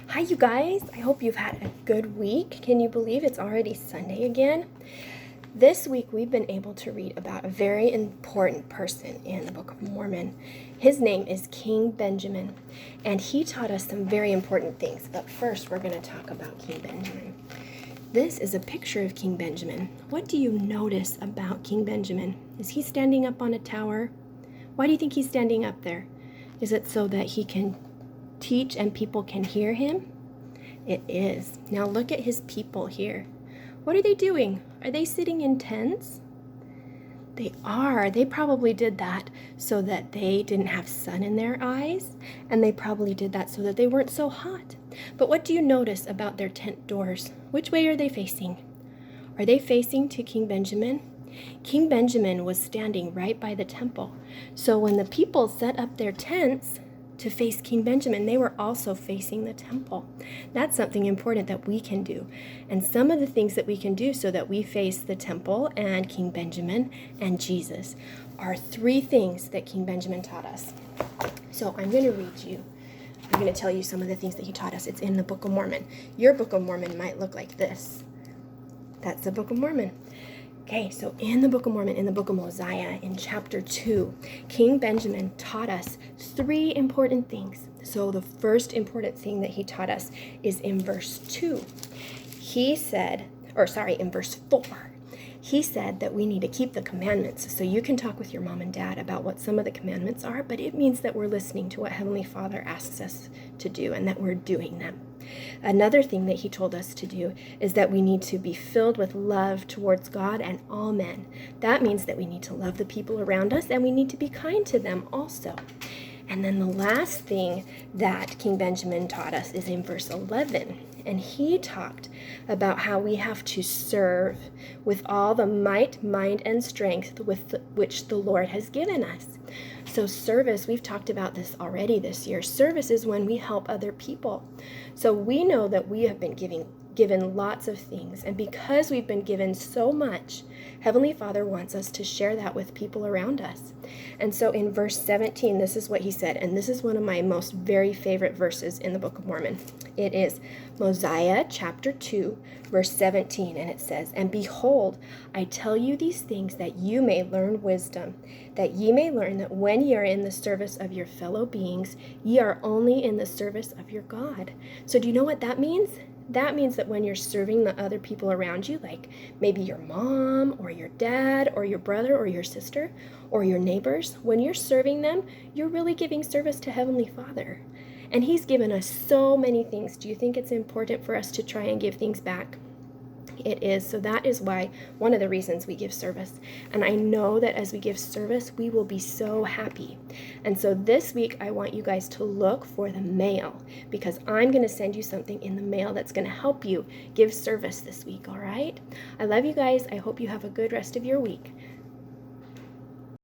Hi, you guys. I hope you've had a good week. Can you believe it's already Sunday again? This week, we've been able to read about a very important person in the Book of Mormon. His name is King Benjamin, and he taught us some very important things. But first, we're going to talk about King Benjamin. This is a picture of King Benjamin. What do you notice about King Benjamin? Is he standing up on a tower? Why do you think he's standing up there? Is it so that he can teach and people can hear him? It is. Now look at his people here. What are they doing? Are they sitting in tents? They are. They probably did that so that they didn't have sun in their eyes, and they probably did that so that they weren't so hot. But what do you notice about their tent doors? Which way are they facing? Are they facing to King Benjamin? King Benjamin was standing right by the temple. So when the people set up their tents to face King Benjamin, they were also facing the temple. That's something important that we can do. And some of the things that we can do so that we face the temple and King Benjamin and Jesus are 3 things that King Benjamin taught us. So I'm going to tell you some of the things that he taught us. It's in the Book of Mormon. Your Book of Mormon might look like this. That's the Book of Mormon. Okay, so in the Book of Mormon, in the Book of Mosiah, in chapter 2, King Benjamin taught us 3 important things. So the first important thing that he taught us is in verse 2. In verse 4. He said that we need to keep the commandments. So you can talk with your mom and dad about what some of the commandments are, but it means that we're listening to what Heavenly Father asks us to do and that we're doing them. Another thing that he told us to do is that we need to be filled with love towards God and all men. That means that we need to love the people around us and we need to be kind to them also. And then the last thing that King Benjamin taught us is in verse 11. And he talked about how we have to serve with all the might, mind, and strength with which the Lord has given us. So service, we've talked about this already this year. Service is when we help other people. So we know that we have been given lots of things. And because we've been given so much, Heavenly Father wants us to share that with people around us. And so in verse 17, this is what he said, and this is one of my most very favorite verses in the Book of Mormon. It is Mosiah chapter 2, verse 17, and it says, "And behold, I tell you these things that you may learn wisdom, that ye may learn that when ye are in the service of your fellow beings, ye are only in the service of your God." So do you know what that means? That means that when you're serving the other people around you, like maybe your mom or your dad or your brother or your sister or your neighbors, when you're serving them, you're really giving service to Heavenly Father. And He's given us so many things. Do you think it's important for us to try and give things back? It is. So that is why, one of the reasons we give service. And I know that as we give service, we will be so happy. And so this week, I want you guys to look for the mail because I'm going to send you something in the mail that's going to help you give service this week, all right? I love you guys. I hope you have a good rest of your week.